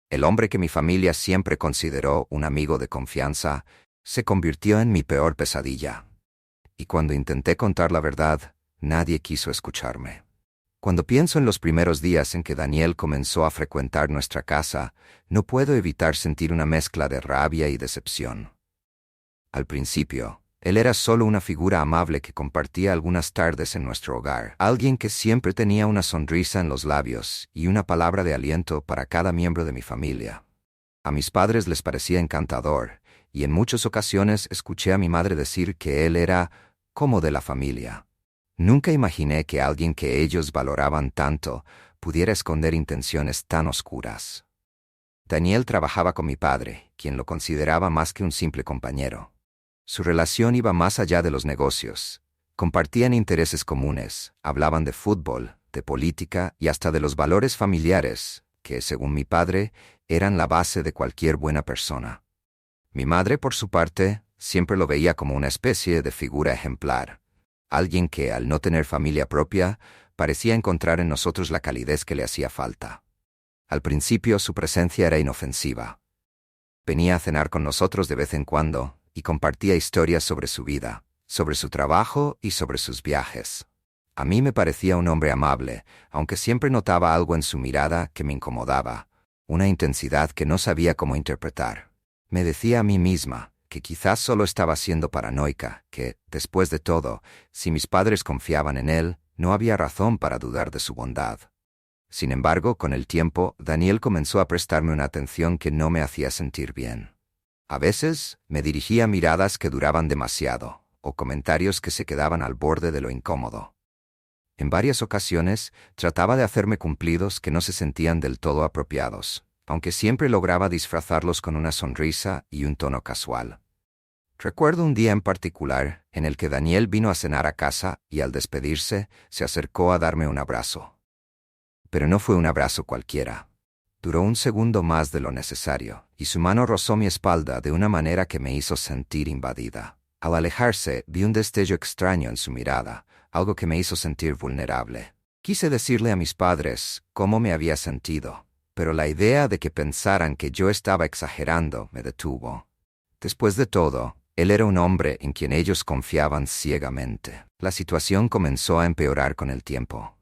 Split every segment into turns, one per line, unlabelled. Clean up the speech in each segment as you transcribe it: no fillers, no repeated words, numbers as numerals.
El hombre que mi familia siempre consideró un amigo de confianza se convirtió en mi peor pesadilla. Y cuando intenté contar la verdad, nadie quiso escucharme. Cuando pienso en los primeros días en que Daniel comenzó a frecuentar nuestra casa, no puedo evitar sentir una mezcla de rabia y decepción. Al principio, él era solo una figura amable que compartía algunas tardes en nuestro hogar, alguien que siempre tenía una sonrisa en los labios y una palabra de aliento para cada miembro de mi familia. A mis padres les parecía encantador, y en muchas ocasiones escuché a mi madre decir que él era como de la familia. Nunca imaginé que alguien que ellos valoraban tanto pudiera esconder intenciones tan oscuras. Daniel trabajaba con mi padre, quien lo consideraba más que un simple compañero. Su relación iba más allá de los negocios. Compartían intereses comunes, hablaban de fútbol, de política y hasta de los valores familiares, que, según mi padre, eran la base de cualquier buena persona. Mi madre, por su parte, siempre lo veía como una especie de figura ejemplar. Alguien que, al no tener familia propia, parecía encontrar en nosotros la calidez que le hacía falta. Al principio su presencia era inofensiva. Venía a cenar con nosotros de vez en cuando y compartía historias sobre su vida, sobre su trabajo y sobre sus viajes. A mí me parecía un hombre amable, aunque siempre notaba algo en su mirada que me incomodaba, una intensidad que no sabía cómo interpretar. Me decía a mí misma que quizás solo estaba siendo paranoica, que, después de todo, si mis padres confiaban en él, no había razón para dudar de su bondad. Sin embargo, con el tiempo, Daniel comenzó a prestarme una atención que no me hacía sentir bien. A veces, me dirigía miradas que duraban demasiado, o comentarios que se quedaban al borde de lo incómodo. En varias ocasiones, trataba de hacerme cumplidos que no se sentían del todo apropiados, aunque siempre lograba disfrazarlos con una sonrisa y un tono casual. Recuerdo un día en particular en el que Daniel vino a cenar a casa y al despedirse se acercó a darme un abrazo. Pero no fue un abrazo cualquiera. Duró un segundo más de lo necesario, y su mano rozó mi espalda de una manera que me hizo sentir invadida. Al alejarse, vi un destello extraño en su mirada, algo que me hizo sentir vulnerable. Quise decirle a mis padres cómo me había sentido, pero la idea de que pensaran que yo estaba exagerando me detuvo. Después de todo, él era un hombre en quien ellos confiaban ciegamente. La situación comenzó a empeorar con el tiempo.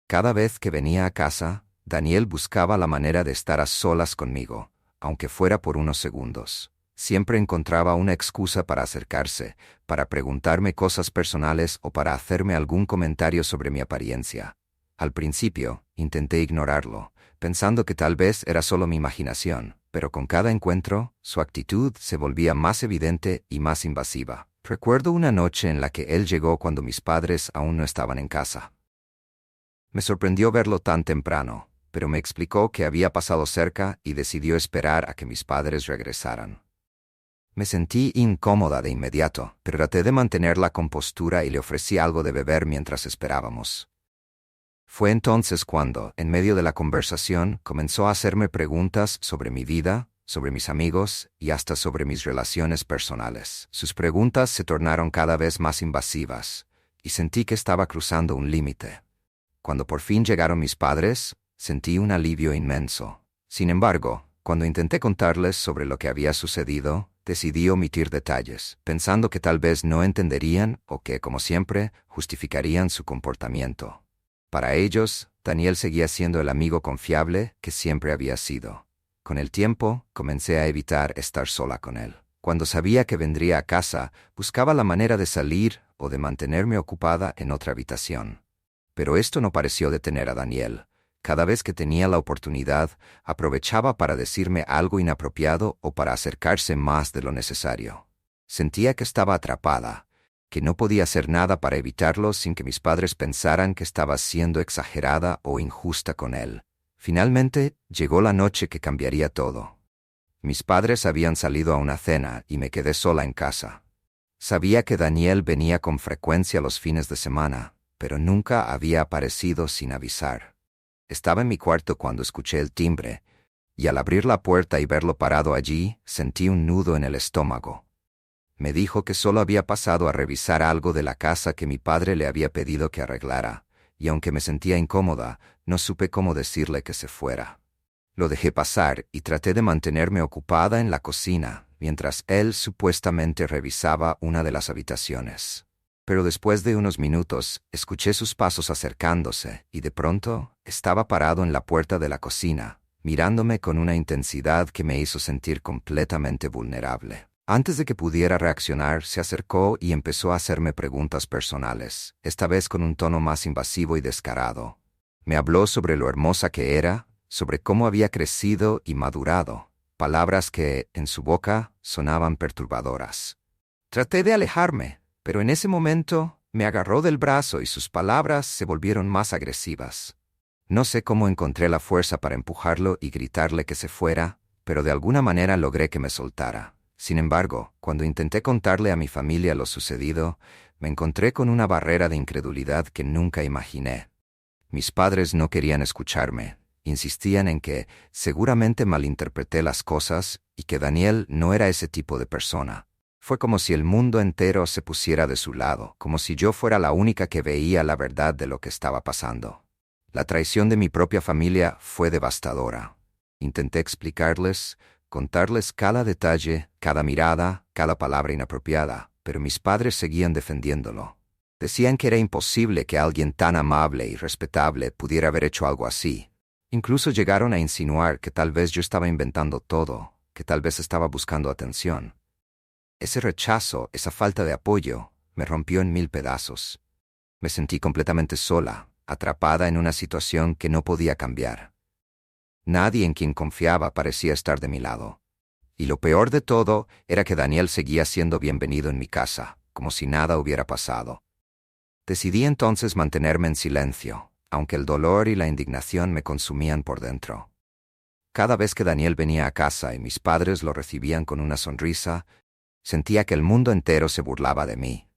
Cada vez que venía a casa, Daniel buscaba la manera de estar a solas conmigo, aunque fuera por unos segundos. Siempre encontraba una excusa para acercarse, para preguntarme cosas personales o para hacerme algún comentario sobre mi apariencia. Al principio, intenté ignorarlo, pensando que tal vez era solo mi imaginación, pero con cada encuentro, su actitud se volvía más evidente y más invasiva. Recuerdo una noche en la que él llegó cuando mis padres aún no estaban en casa. Me sorprendió verlo tan temprano, pero me explicó que había pasado cerca y decidió esperar a que mis padres regresaran. Me sentí incómoda de inmediato, pero traté de mantener la compostura y le ofrecí algo de beber mientras esperábamos. Fue entonces cuando, en medio de la conversación, comenzó a hacerme preguntas sobre mi vida, sobre mis amigos y hasta sobre mis relaciones personales. Sus preguntas se tornaron cada vez más invasivas, y sentí que estaba cruzando un límite. Cuando por fin llegaron mis padres, sentí un alivio inmenso. Sin embargo, cuando intenté contarles sobre lo que había sucedido, decidí omitir detalles, pensando que tal vez no entenderían o que, como siempre, justificarían su comportamiento. Para ellos, Daniel seguía siendo el amigo confiable que siempre había sido. Con el tiempo, comencé a evitar estar sola con él. Cuando sabía que vendría a casa, buscaba la manera de salir o de mantenerme ocupada en otra habitación. Pero esto no pareció detener a Daniel. Cada vez que tenía la oportunidad, aprovechaba para decirme algo inapropiado o para acercarse más de lo necesario. Sentía que estaba atrapada, que no podía hacer nada para evitarlo sin que mis padres pensaran que estaba siendo exagerada o injusta con él. Finalmente, llegó la noche que cambiaría todo. Mis padres habían salido a una cena y me quedé sola en casa. Sabía que Daniel venía con frecuencia los fines de semana, pero nunca había aparecido sin avisar. Estaba en mi cuarto cuando escuché el timbre, y al abrir la puerta y verlo parado allí, sentí un nudo en el estómago. Me dijo que solo había pasado a revisar algo de la casa que mi padre le había pedido que arreglara, y aunque me sentía incómoda, no supe cómo decirle que se fuera. Lo dejé pasar y traté de mantenerme ocupada en la cocina, mientras él supuestamente revisaba una de las habitaciones. Pero después de unos minutos, escuché sus pasos acercándose y de pronto estaba parado en la puerta de la cocina, mirándome con una intensidad que me hizo sentir completamente vulnerable. Antes de que pudiera reaccionar, se acercó y empezó a hacerme preguntas personales, esta vez con un tono más invasivo y descarado. Me habló sobre lo hermosa que era, sobre cómo había crecido y madurado, palabras que, en su boca, sonaban perturbadoras. Traté de alejarme, pero en ese momento me agarró del brazo y sus palabras se volvieron más agresivas. No sé cómo encontré la fuerza para empujarlo y gritarle que se fuera, pero de alguna manera logré que me soltara. Sin embargo, cuando intenté contarle a mi familia lo sucedido, me encontré con una barrera de incredulidad que nunca imaginé. Mis padres no querían escucharme. Insistían en que seguramente malinterpreté las cosas y que Daniel no era ese tipo de persona. Fue como si el mundo entero se pusiera de su lado, como si yo fuera la única que veía la verdad de lo que estaba pasando. La traición de mi propia familia fue devastadora. Intenté explicarles, contarles cada detalle, cada mirada, cada palabra inapropiada, pero mis padres seguían defendiéndolo. Decían que era imposible que alguien tan amable y respetable pudiera haber hecho algo así. Incluso llegaron a insinuar que tal vez yo estaba inventando todo, que tal vez estaba buscando atención. Ese rechazo, esa falta de apoyo, me rompió en 1000 pedazos. Me sentí completamente sola, atrapada en una situación que no podía cambiar. Nadie en quien confiaba parecía estar de mi lado. Y lo peor de todo era que Daniel seguía siendo bienvenido en mi casa, como si nada hubiera pasado. Decidí entonces mantenerme en silencio, aunque el dolor y la indignación me consumían por dentro. Cada vez que Daniel venía a casa y mis padres lo recibían con una sonrisa, sentía que el mundo entero se burlaba de mí.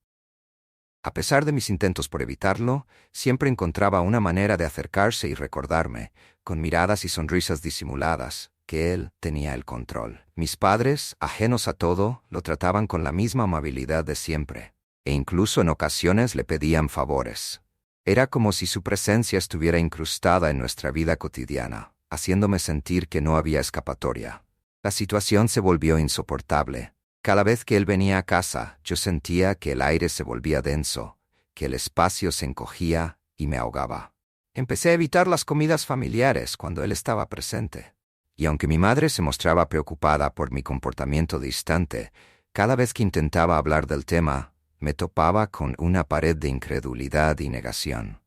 A pesar de mis intentos por evitarlo, siempre encontraba una manera de acercarse y recordarme, con miradas y sonrisas disimuladas, que él tenía el control. Mis padres, ajenos a todo, lo trataban con la misma amabilidad de siempre, e incluso en ocasiones le pedían favores. Era como si su presencia estuviera incrustada en nuestra vida cotidiana, haciéndome sentir que no había escapatoria. La situación se volvió insoportable. Cada vez que él venía a casa, yo sentía que el aire se volvía denso, que el espacio se encogía y me ahogaba. Empecé a evitar las comidas familiares cuando él estaba presente. Y aunque mi madre se mostraba preocupada por mi comportamiento distante, cada vez que intentaba hablar del tema, me topaba con una pared de incredulidad y negación.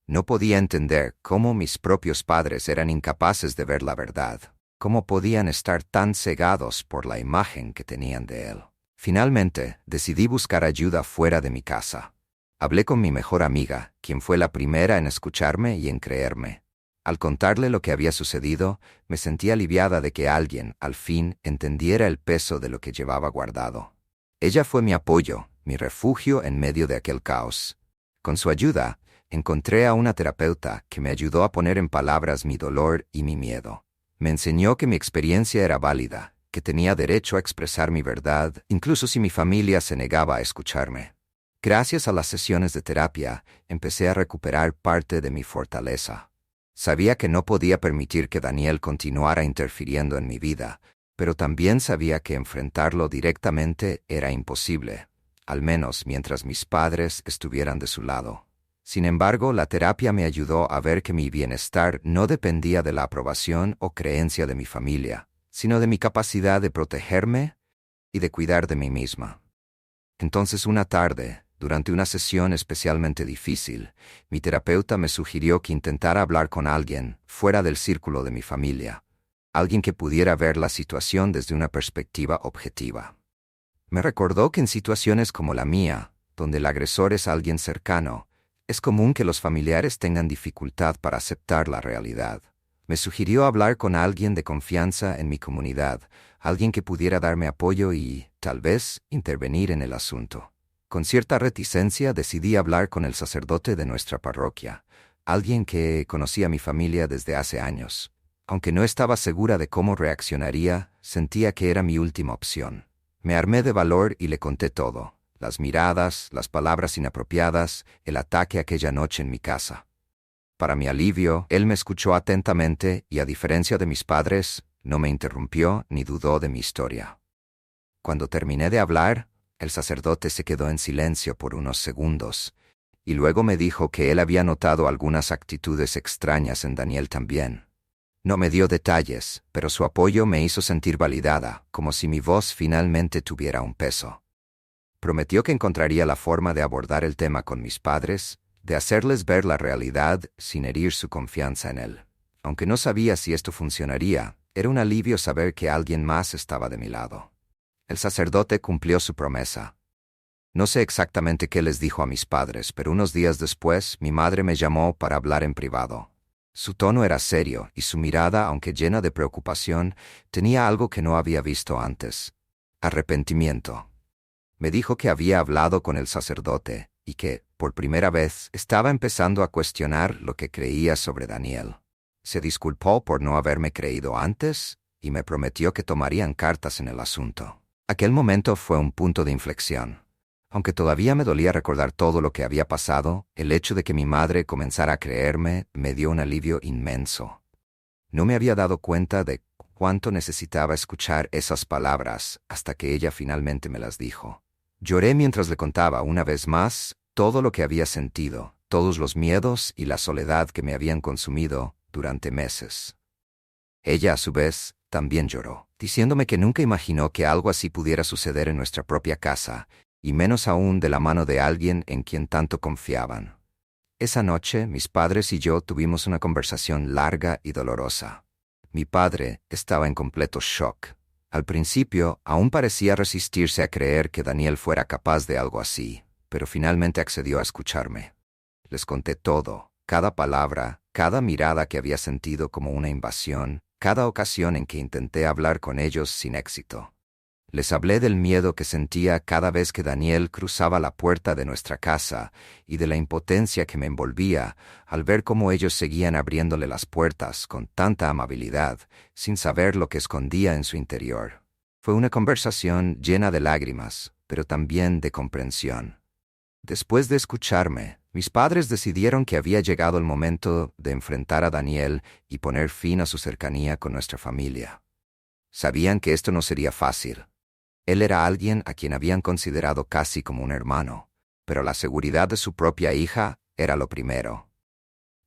No podía entender cómo mis propios padres eran incapaces de ver la verdad, cómo podían estar tan cegados por la imagen que tenían de él. Finalmente, decidí buscar ayuda fuera de mi casa. Hablé con mi mejor amiga, quien fue la primera en escucharme y en creerme. Al contarle lo que había sucedido, me sentí aliviada de que alguien, al fin, entendiera el peso de lo que llevaba guardado. Ella fue mi apoyo, mi refugio en medio de aquel caos. Con su ayuda, encontré a una terapeuta que me ayudó a poner en palabras mi dolor y mi miedo. Me enseñó que mi experiencia era válida, que tenía derecho a expresar mi verdad, incluso si mi familia se negaba a escucharme. Gracias a las sesiones de terapia, empecé a recuperar parte de mi fortaleza. Sabía que no podía permitir que Daniel continuara interfiriendo en mi vida, pero también sabía que enfrentarlo directamente era imposible, al menos mientras mis padres estuvieran de su lado. Sin embargo, la terapia me ayudó a ver que mi bienestar no dependía de la aprobación o creencia de mi familia, sino de mi capacidad de protegerme y de cuidar de mí misma. Entonces, una tarde, durante una sesión especialmente difícil, mi terapeuta me sugirió que intentara hablar con alguien fuera del círculo de mi familia, alguien que pudiera ver la situación desde una perspectiva objetiva. Me recordó que en situaciones como la mía, donde el agresor es alguien cercano, es común que los familiares tengan dificultad para aceptar la realidad. Me sugirió hablar con alguien de confianza en mi comunidad, alguien que pudiera darme apoyo y, tal vez, intervenir en el asunto. Con cierta reticencia decidí hablar con el sacerdote de nuestra parroquia, alguien que conocía a mi familia desde hace años. Aunque no estaba segura de cómo reaccionaría, sentía que era mi última opción. Me armé de valor y le conté todo. Las miradas, las palabras inapropiadas, el ataque aquella noche en mi casa. Para mi alivio, él me escuchó atentamente y, a diferencia de mis padres, no me interrumpió ni dudó de mi historia. Cuando terminé de hablar, el sacerdote se quedó en silencio por unos segundos, y luego me dijo que él había notado algunas actitudes extrañas en Daniel también. No me dio detalles, pero su apoyo me hizo sentir validada, como si mi voz finalmente tuviera un peso. Prometió que encontraría la forma de abordar el tema con mis padres, de hacerles ver la realidad sin herir su confianza en él. Aunque no sabía si esto funcionaría, era un alivio saber que alguien más estaba de mi lado. El sacerdote cumplió su promesa. No sé exactamente qué les dijo a mis padres, pero unos días después mi madre me llamó para hablar en privado. Su tono era serio y su mirada, aunque llena de preocupación, tenía algo que no había visto antes: arrepentimiento. Me dijo que había hablado con el sacerdote y que, por primera vez, estaba empezando a cuestionar lo que creía sobre Daniel. Se disculpó por no haberme creído antes y me prometió que tomarían cartas en el asunto. Aquel momento fue un punto de inflexión. Aunque todavía me dolía recordar todo lo que había pasado, el hecho de que mi madre comenzara a creerme me dio un alivio inmenso. No me había dado cuenta de cuánto necesitaba escuchar esas palabras hasta que ella finalmente me las dijo. Lloré mientras le contaba una vez más todo lo que había sentido, todos los miedos y la soledad que me habían consumido durante meses. Ella, a su vez, también lloró, diciéndome que nunca imaginó que algo así pudiera suceder en nuestra propia casa, y menos aún de la mano de alguien en quien tanto confiaban. Esa noche, mis padres y yo tuvimos una conversación larga y dolorosa. Mi padre estaba en completo shock. Al principio, aún parecía resistirse a creer que Daniel fuera capaz de algo así, pero finalmente accedió a escucharme. Les conté todo, cada palabra, cada mirada que había sentido como una invasión, cada ocasión en que intenté hablar con ellos sin éxito. Les hablé del miedo que sentía cada vez que Daniel cruzaba la puerta de nuestra casa y de la impotencia que me envolvía al ver cómo ellos seguían abriéndole las puertas con tanta amabilidad, sin saber lo que escondía en su interior. Fue una conversación llena de lágrimas, pero también de comprensión. Después de escucharme, mis padres decidieron que había llegado el momento de enfrentar a Daniel y poner fin a su cercanía con nuestra familia. Sabían que esto no sería fácil. Él era alguien a quien habían considerado casi como un hermano, pero la seguridad de su propia hija era lo primero.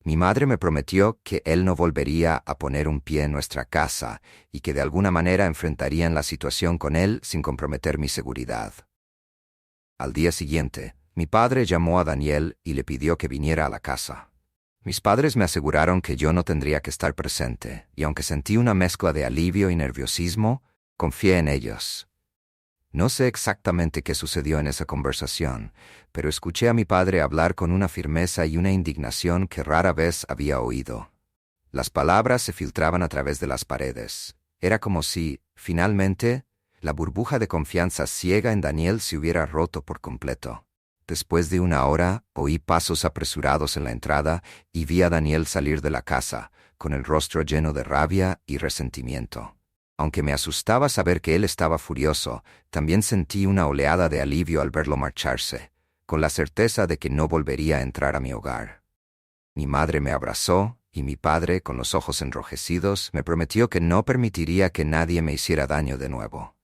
Mi madre me prometió que él no volvería a poner un pie en nuestra casa y que de alguna manera enfrentarían la situación con él sin comprometer mi seguridad. Al día siguiente, mi padre llamó a Daniel y le pidió que viniera a la casa. Mis padres me aseguraron que yo no tendría que estar presente, y aunque sentí una mezcla de alivio y nerviosismo, confié en ellos. No sé exactamente qué sucedió en esa conversación, pero escuché a mi padre hablar con una firmeza y una indignación que rara vez había oído. Las palabras se filtraban a través de las paredes. Era como si, finalmente, la burbuja de confianza ciega en Daniel se hubiera roto por completo. Después de una hora, oí pasos apresurados en la entrada y vi a Daniel salir de la casa, con el rostro lleno de rabia y resentimiento. Aunque me asustaba saber que él estaba furioso, también sentí una oleada de alivio al verlo marcharse, con la certeza de que no volvería a entrar a mi hogar. Mi madre me abrazó y mi padre, con los ojos enrojecidos, me prometió que no permitiría que nadie me hiciera daño de nuevo.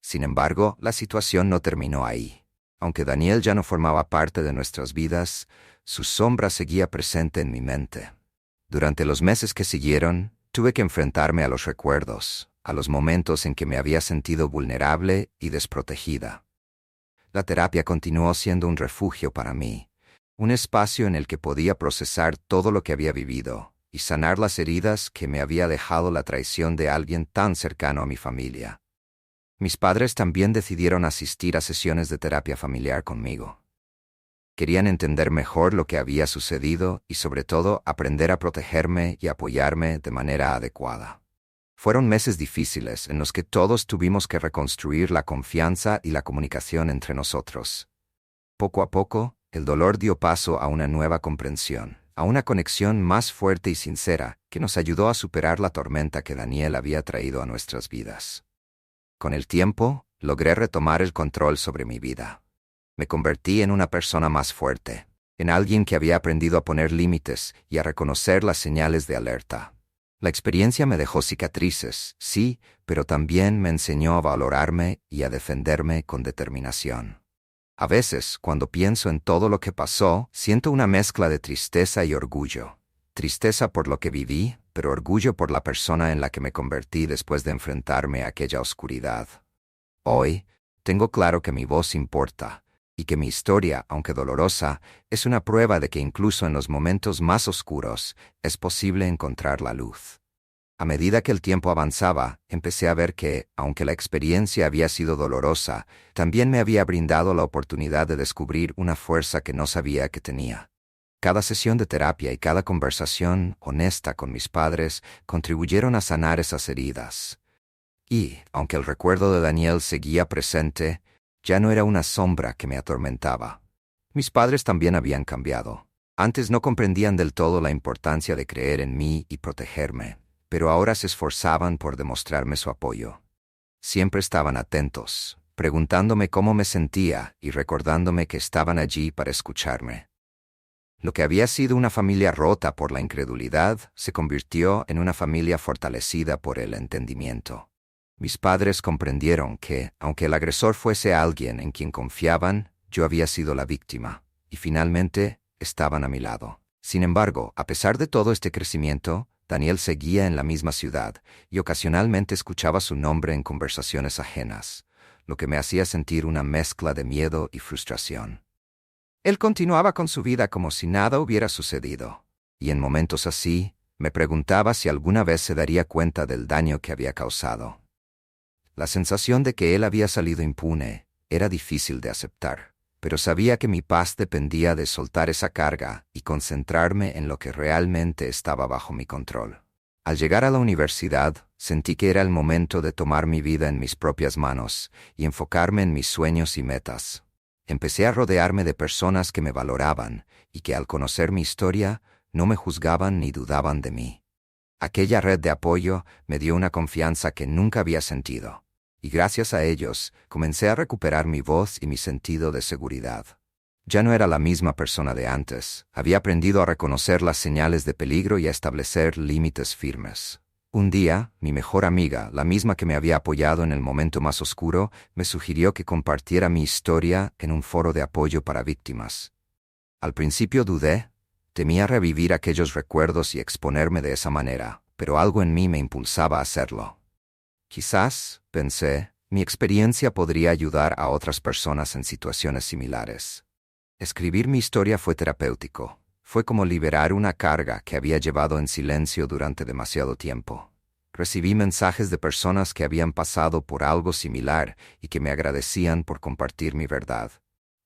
Sin embargo, la situación no terminó ahí. Aunque Daniel ya no formaba parte de nuestras vidas, su sombra seguía presente en mi mente. Durante los meses que siguieron, tuve que enfrentarme a los recuerdos, a los momentos en que me había sentido vulnerable y desprotegida. La terapia continuó siendo un refugio para mí, un espacio en el que podía procesar todo lo que había vivido y sanar las heridas que me había dejado la traición de alguien tan cercano a mi familia. Mis padres también decidieron asistir a sesiones de terapia familiar conmigo. Querían entender mejor lo que había sucedido y, sobre todo, aprender a protegerme y apoyarme de manera adecuada. Fueron meses difíciles en los que todos tuvimos que reconstruir la confianza y la comunicación entre nosotros. Poco a poco, el dolor dio paso a una nueva comprensión, a una conexión más fuerte y sincera que nos ayudó a superar la tormenta que Daniel había traído a nuestras vidas. Con el tiempo, logré retomar el control sobre mi vida. Me convertí en una persona más fuerte, en alguien que había aprendido a poner límites y a reconocer las señales de alerta. La experiencia me dejó cicatrices, sí, pero también me enseñó a valorarme y a defenderme con determinación. A veces, cuando pienso en todo lo que pasó, siento una mezcla de tristeza y orgullo. Tristeza por lo que viví, pero orgullo por la persona en la que me convertí después de enfrentarme a aquella oscuridad. Hoy, tengo claro que mi voz importa, y que mi historia, aunque dolorosa, es una prueba de que incluso en los momentos más oscuros es posible encontrar la luz. A medida que el tiempo avanzaba, empecé a ver que, aunque la experiencia había sido dolorosa, también me había brindado la oportunidad de descubrir una fuerza que no sabía que tenía. Cada sesión de terapia y cada conversación honesta con mis padres contribuyeron a sanar esas heridas. Y, aunque el recuerdo de Daniel seguía presente, ya no era una sombra que me atormentaba. Mis padres también habían cambiado. Antes no comprendían del todo la importancia de creer en mí y protegerme, pero ahora se esforzaban por demostrarme su apoyo. Siempre estaban atentos, preguntándome cómo me sentía y recordándome que estaban allí para escucharme. Lo que había sido una familia rota por la incredulidad se convirtió en una familia fortalecida por el entendimiento. Mis padres comprendieron que, aunque el agresor fuese alguien en quien confiaban, yo había sido la víctima, y finalmente estaban a mi lado. Sin embargo, a pesar de todo este crecimiento, Daniel seguía en la misma ciudad, y ocasionalmente escuchaba su nombre en conversaciones ajenas, lo que me hacía sentir una mezcla de miedo y frustración. Él continuaba con su vida como si nada hubiera sucedido, y en momentos así, me preguntaba si alguna vez se daría cuenta del daño que había causado. La sensación de que él había salido impune era difícil de aceptar, pero sabía que mi paz dependía de soltar esa carga y concentrarme en lo que realmente estaba bajo mi control. Al llegar a la universidad, sentí que era el momento de tomar mi vida en mis propias manos y enfocarme en mis sueños y metas. Empecé a rodearme de personas que me valoraban y que al conocer mi historia no me juzgaban ni dudaban de mí. Aquella red de apoyo me dio una confianza que nunca había sentido, y gracias a ellos comencé a recuperar mi voz y mi sentido de seguridad. Ya no era la misma persona de antes, había aprendido a reconocer las señales de peligro y a establecer límites firmes. Un día, mi mejor amiga, la misma que me había apoyado en el momento más oscuro, me sugirió que compartiera mi historia en un foro de apoyo para víctimas. Al principio dudé, temía revivir aquellos recuerdos y exponerme de esa manera, pero algo en mí me impulsaba a hacerlo. Quizás, pensé, mi experiencia podría ayudar a otras personas en situaciones similares. Escribir mi historia fue terapéutico. Fue como liberar una carga que había llevado en silencio durante demasiado tiempo. Recibí mensajes de personas que habían pasado por algo similar y que me agradecían por compartir mi verdad.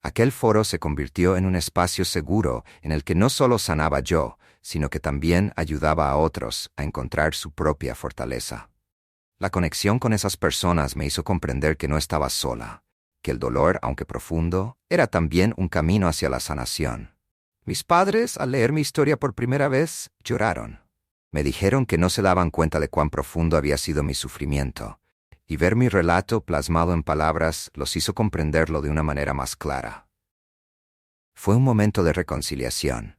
Aquel foro se convirtió en un espacio seguro en el que no solo sanaba yo, sino que también ayudaba a otros a encontrar su propia fortaleza. La conexión con esas personas me hizo comprender que no estaba sola, que el dolor, aunque profundo, era también un camino hacia la sanación. Mis padres, al leer mi historia por primera vez, lloraron. Me dijeron que no se daban cuenta de cuán profundo había sido mi sufrimiento, y ver mi relato plasmado en palabras los hizo comprenderlo de una manera más clara. Fue un momento de reconciliación,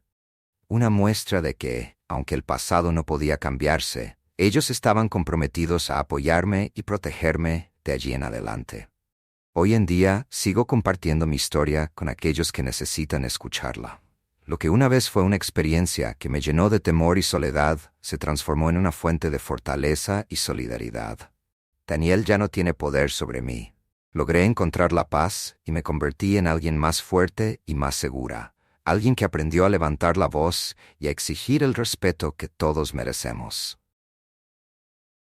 una muestra de que, aunque el pasado no podía cambiarse, ellos estaban comprometidos a apoyarme y protegerme de allí en adelante. Hoy en día sigo compartiendo mi historia con aquellos que necesitan escucharla. Lo que una vez fue una experiencia que me llenó de temor y soledad se transformó en una fuente de fortaleza y solidaridad. Daniel ya no tiene poder sobre mí. Logré encontrar la paz y me convertí en alguien más fuerte y más segura, alguien que aprendió a levantar la voz y a exigir el respeto que todos merecemos.